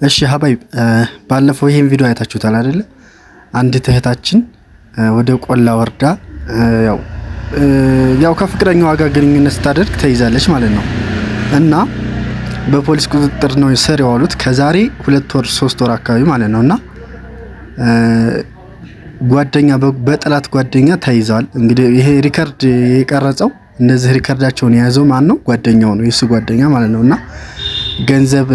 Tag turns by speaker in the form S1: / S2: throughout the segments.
S1: እሺ ሀባይብ ባለፈው ይሄን ቪዲዮ አይታችሁታል አይደለ? አንዲት እህታችን ወደ ቆላ ወርዳ ያው ከፍቅረኛዋ ጋር ግንኙነት ስታደርግ ተይዛለች ማለት ነው። እና በፖሊስ ቁጥጥር ነው ስር የዋሉት ከዛሬ 2 ወር 3 ወር አካባቢ ማለት ነው። እና ጓደኛ በጠላት ጓደኛ ተይዘዋል። እንግዲህ ይሄ ሪከርድ የቀረጸው እነዚህ ሪከርዳቸውን የያዘው ማን ነው? ጓደኛው ነው፣ የሱ ጓደኛ ማለት ነው። እና ገንዘብ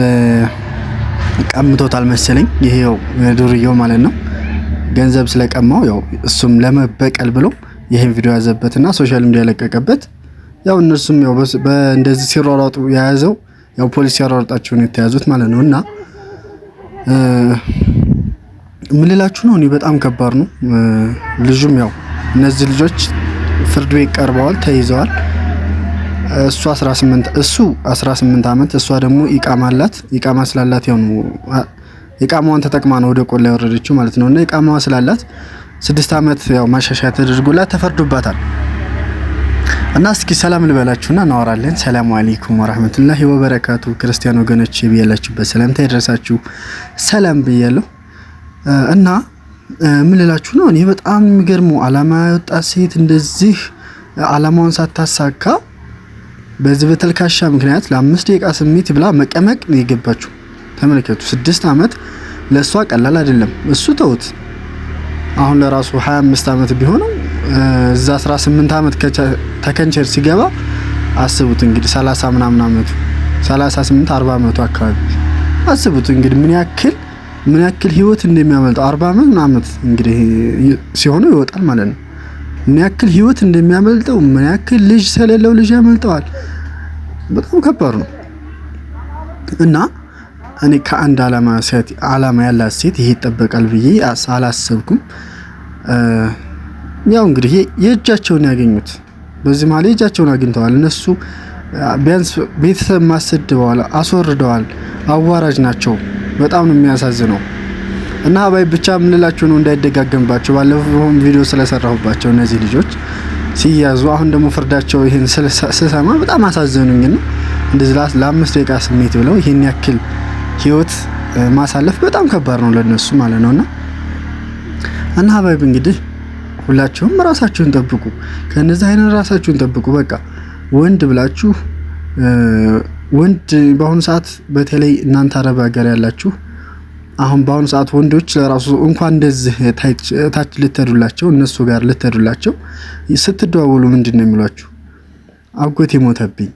S1: ቀምቶታል መሰለኝ ይሄው ዱርዬው ማለት ነው። ገንዘብ ስለቀማው ያው እሱም ለመበቀል ብሎ ይሄን ቪዲዮ ያዘበትና ሶሻል ሚዲያ ለቀቀበት። ያው እነሱም ያው በእንደዚህ ሲሯሯጡ የያዘው ያው ፖሊስ ሲሯሯጣቸው ነው የተያዙት ማለት ነው። እና ምን ልላችሁ ነው፣ እኔ በጣም ከባድ ነው። ልጁም ያው እነዚህ ልጆች ፍርድ ቤት ቀርበዋል፣ ተይዘዋል። እሱ 18 አመት እሷ ደግሞ ኢቃማ አላት። ኢቃማ ስላላት ያው ኢቃማዋን ተጠቅማ ነው ወደ ቆላ ያወረደችው ማለት ነው። እና ኢቃማዋ ስላላት 6 አመት ያው ማሻሻያ ተደርጎላት ተፈርዶባታል። እና እስኪ ሰላም ልበላችሁና እናወራለን። ሰላም አለይኩም ወራህመቱላሂ ወበረካቱ። ክርስቲያን ወገኖች ብያላችሁበት ሰላምታ ይድረሳችሁ። ሰላም ብያለሁ። እና ምን ልላችሁ ነው፣ እኔ በጣም የሚገርመው አላማ ያወጣ ሴት እንደዚህ አላማውን ሳታሳካ በዚህ በተልካሻ ምክንያት ለ5 ደቂቃ ስሜት ብላ መቀመቅ ነው የገባችው። ተመልከቱ፣ 6 አመት ለሷ ቀላል አይደለም። እሱ ተውት፣ አሁን ለራሱ 25 አመት ቢሆነው እዛ 18 አመት ተከንቸር ሲገባ አስቡት እንግዲህ 30 ምናምን አመቱ 38 40 አመቱ አካባቢ አስቡት እንግዲህ ምን ያክል ህይወት እንደሚያመልጠው 40 አመት እንግዲህ ሲሆኑ ይወጣል ማለት ነው። ምን ያክል ህይወት እንደሚያመልጠው ምን ያክል ልጅ ስለሌለው ልጅ ያመልጠዋል። በጣም ከባድ ነው። እና እኔ ከአንድ አላማ ያላት ሴት ይሄ ይጠበቃል ብዬ አላሰብኩም። ያው እንግዲህ የእጃቸውን ያገኙት በዚህ ማለት የእጃቸውን አግኝተዋል። እነሱ ቢያንስ ቤተሰብ ማሰደዋል፣ አስወርደዋል። አዋራጅ ናቸው። በጣም ነው የሚያሳዝነው። እና ሀባይ ብቻ ምንላችሁ ነው እንዳይደጋገምባቸው። ባለፈው ቪዲዮ ስለሰራሁባቸው እነዚህ ልጆች ሲያዙ አሁን ደግሞ ፍርዳቸው ይሄን ስሰማ በጣም አሳዘኑኝ። ነው እንደዚህ ለ5 ደቂቃ ስሜት ብለው ይሄን ያክል ህይወት ማሳለፍ በጣም ከባድ ነው ለነሱ ማለት ነውና እና ሀባይ እንግዲህ ሁላችሁም ራሳችሁን ጠብቁ፣ ከነዚህ አይነት ራሳችሁን ጠብቁ። በቃ ወንድ ብላችሁ ወንድ በአሁኑ ሰዓት በተለይ እናንተ አረብ ሀገር ያላችሁ አሁን በአሁኑ ሰዓት ወንዶች ለራሱ እንኳን እንደዚህ ታች ልትሄዱላቸው እነሱ ጋር ልትሄዱላቸው ስትደዋወሉ ምንድነው የሚሏችሁ? አጎቴ ሞተብኝ፣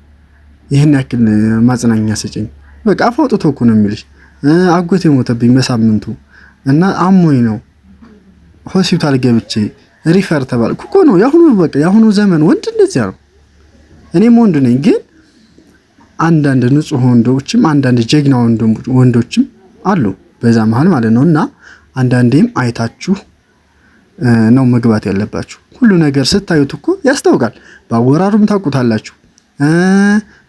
S1: ይሄን ያክል ማጽናኛ ስጪኝ። በቃ አፋውጥቶ እኮ ነው የሚልሽ። አጎቴ ሞተብኝ በሳምንቱ እና አሞኝ ነው ሆስፒታል ገብቼ ሪፈር ተባልኩ እኮ ነው ያሁኑ ዘመን ወንድ እንደዚያ ነው። እኔም ወንድ ነኝ፣ ግን አንዳንድ ንጹህ ወንዶችም አንዳንድ ጀግና ወንዶችም አሉ በዛ መሃል ማለት ነው። እና አንዳንዴም አይታችሁ ነው መግባት ያለባችሁ። ሁሉ ነገር ስታዩት እኮ ያስታውቃል። ባወራሩም ታውቁታላችሁ፣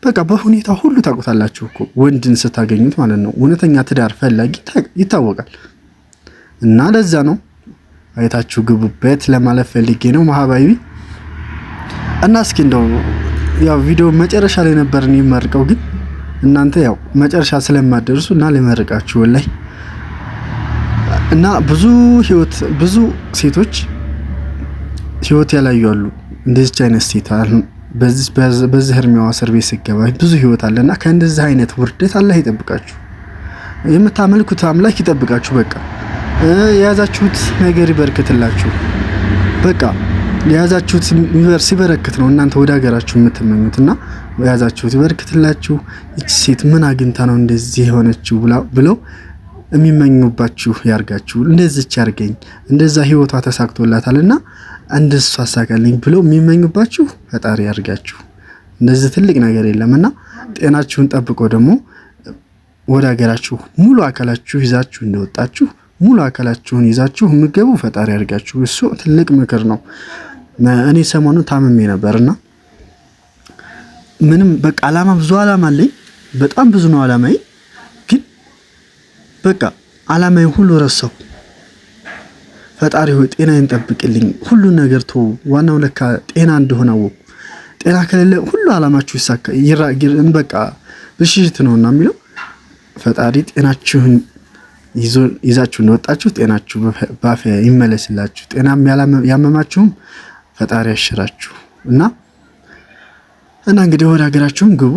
S1: በቃ በሁኔታ ሁሉ ታውቁታላችሁ እኮ ወንድን ስታገኙት ማለት ነው። እውነተኛ ትዳር ፈላጊ ይታወቃል። እና ለዛ ነው አይታችሁ ግቡበት ለማለት ፈልጌ ነው ማህባዊ። እና እስኪ እንደው ያው ቪዲዮ መጨረሻ ላይ ነበርን የማርቀው፣ ግን እናንተ ያው መጨረሻ ስለማደርሱ እና ለመርቃችሁ ወላይ እና ብዙ ሴቶች ህይወት ያላዩ አሉ። እንደዚህ አይነት ሴት በዚህ እርሜዋ እስር ቤት ሲገባ ብዙ ህይወት አለና ከእንደዚህ አይነት ውርደት አላህ ይጠብቃችሁ፣ የምታመልኩት አምላክ ይጠብቃችሁ። በቃ የያዛችሁት ነገር ይበርክትላችሁ። በቃ የያዛችሁት ሲበረክት ነው እናንተ ወደ ሀገራችሁ የምትመኙትና የያዛችሁት ይበርክትላችሁ። እቺ ሴት ምን አግኝታ ነው እንደዚህ የሆነችው ብለው የሚመኙባችሁ ያርጋችሁ። እንደዚች ያርገኝ እንደዛ ህይወቷ ተሳክቶላታልና እንደሱ አሳካልኝ ብለው የሚመኙባችሁ ፈጣሪ ያርጋችሁ። እንደዚህ ትልቅ ነገር የለምና ጤናችሁን ጠብቆ ደግሞ ወደ ሀገራችሁ ሙሉ አካላችሁ ይዛችሁ እንደወጣችሁ ሙሉ አካላችሁን ይዛችሁ ምገቡ ፈጣሪ ያርጋችሁ። እሱ ትልቅ ምክር ነው። እኔ ሰሞኑን ታምሜ ነበርና ምንም በቃ ብዙ አላማ አለኝ፣ በጣም ብዙ ነው አላማዬ። ግን በቃ አላማዬ ሁሉ ረሳው። ፈጣሪ ሆይ ጤናዬን ጠብቅልኝ፣ ሁሉ ነገር ተው። ዋናው ለካ ጤና እንደሆነ አወኩ። ጤና ከሌለ ሁሉ አላማችሁ ይሳካ በቃ ብሽሽት ነውና የሚለው ፈጣሪ ጤናችሁን ይዛችሁ እንደወጣችሁ ጤናችሁ በአፊያ ይመለስላችሁ። ጤናም ያመማችሁም ፈጣሪ ያሽራችሁ እና እንግዲህ ወደ ሀገራችሁም ግቡ።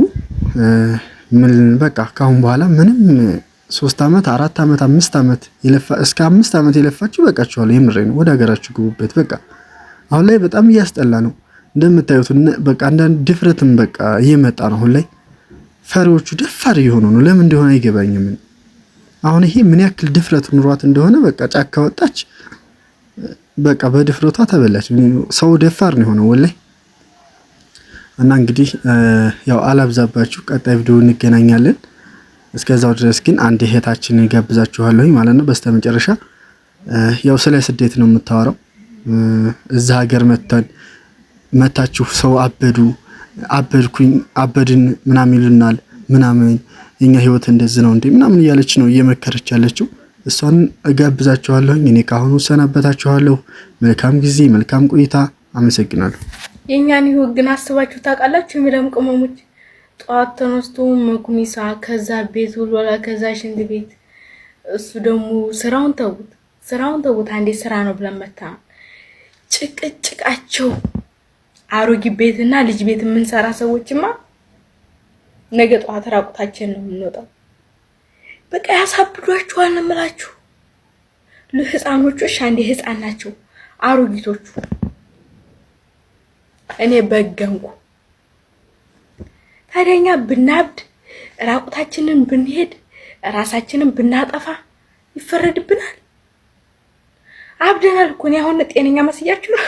S1: ምን በቃ ካሁን በኋላ ምንም 3 ዓመት 4 ዓመት 5 ዓመት እስከ 5 ዓመት የለፋችሁ በቃችኋል። የምሬን ወደ ሀገራችሁ ግቡበት። በቃ አሁን ላይ በጣም እያስጠላ ነው እንደምታዩት። በቃ አንዳንድ ድፍረትም በቃ እየመጣ ነው። አሁን ላይ ፈሪዎቹ ደፋር እየሆኑ ነው። ለምን እንደሆነ አይገባኝም። አሁን ይሄ ምን ያክል ድፍረት ኑሯት እንደሆነ በቃ ጫካ ወጣች፣ በቃ በድፍረቷ ተበላች። ሰው ደፋር ነው የሆነው ወላይ። እና እንግዲህ ያው አላብዛባችሁ፣ ቀጣይ ቪዲዮ እንገናኛለን። እስከዛው ድረስ ግን አንድ እህታችን ጋብዛችኋለሁ ማለት ነው። በስተመጨረሻ ያው ስለ ስደት ነው የምታወራው። እዛ ሀገር መታችሁ ሰው አበድን ምናምን ይሉናል ምናምን፣ የኛ ህይወት እንደዚህ ነው እንዴ ምናምን እያለች ነው እየመከረች ያለችው። እሷን እጋብዛችኋለሁ። እኔ ካሁኑ ሰናበታችኋለሁ። መልካም ጊዜ፣ መልካም ቆይታ። አመሰግናለሁ።
S2: የኛን ህይወት ግን አስባችሁ ታውቃላችሁ? የሚለም ቅመሞች ጧት ተነስቶ መኩኒሳ፣ ከዛ ቤት ወላ ከዛ ሽንት ቤት። እሱ ደግሞ ስራውን ተውት። አንዴ ስራ ነው ብለን መታ ጭቅጭቃቸው። አሮጊ ቤትና ልጅ ቤት የምንሰራ ሰዎችማ ነገ ጧት ራቁታችን ነው የምንወጣው። በቃ ያሳብዷችኋል ነው የምላችሁ። ለህፃኖቹ አንዴ ህፃን ናቸው አሮጊቶቹ። እኔ በገንኩ። ታዲያኛ ብናብድ ራቁታችንን ብንሄድ ራሳችንን ብናጠፋ ይፈረድብናል? አብደናል እኮ። እኔ አሁን ጤነኛ መስያችሁ ነው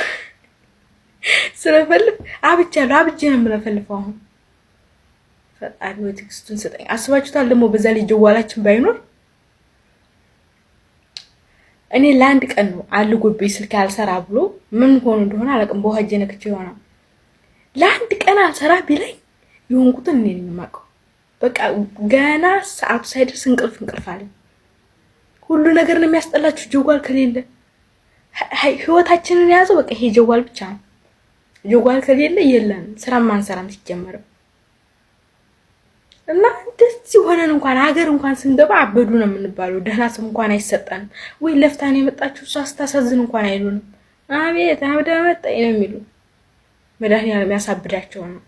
S2: ስለፈልፍ አብጄ ነው የምለፈልፈው። አሁን ፈጣሪ ወይ ትዕግስቱን ስጠኝ። አስባችሁታል? ደግሞ በዛ ላይ ጀዋላችን ባይኖር እኔ ለአንድ ቀን ነው አልጎብኝ ስልክ አልሰራ ብሎ ምን ሆኖ እንደሆነ አላውቅም። በኋጀ ነክቼ ይሆናል። ለአንድ ቀን አልሰራ ቢለኝ የሆንኩትን እኔ ነኝ የማውቀው። በቃ ገና ሰዓቱ ሳይደርስ እንቅልፍ አለ። ሁሉ ነገር ነው የሚያስጠላችሁ ጀዋል ከሌለ። ህይወታችንን ያዘው በቃ ይሄ ጀዋል ብቻ ነው። ጀዋል ከሌለ የለም ስራ ማንሰራም ሲጀመር። እና እንደዚህ ሆነን እንኳን ሀገር እንኳን ስንገባ አበዱ ነው የምንባለው። ደህና ስም እንኳን አይሰጠን። ወይ ለፍታን የመጣችሁ እሷ ስታሳዝን እንኳን አይሉንም። አቤት አብዳ መጣ ነው የሚሉ። መድኃኒዓለም ያሳብዳቸው ነው።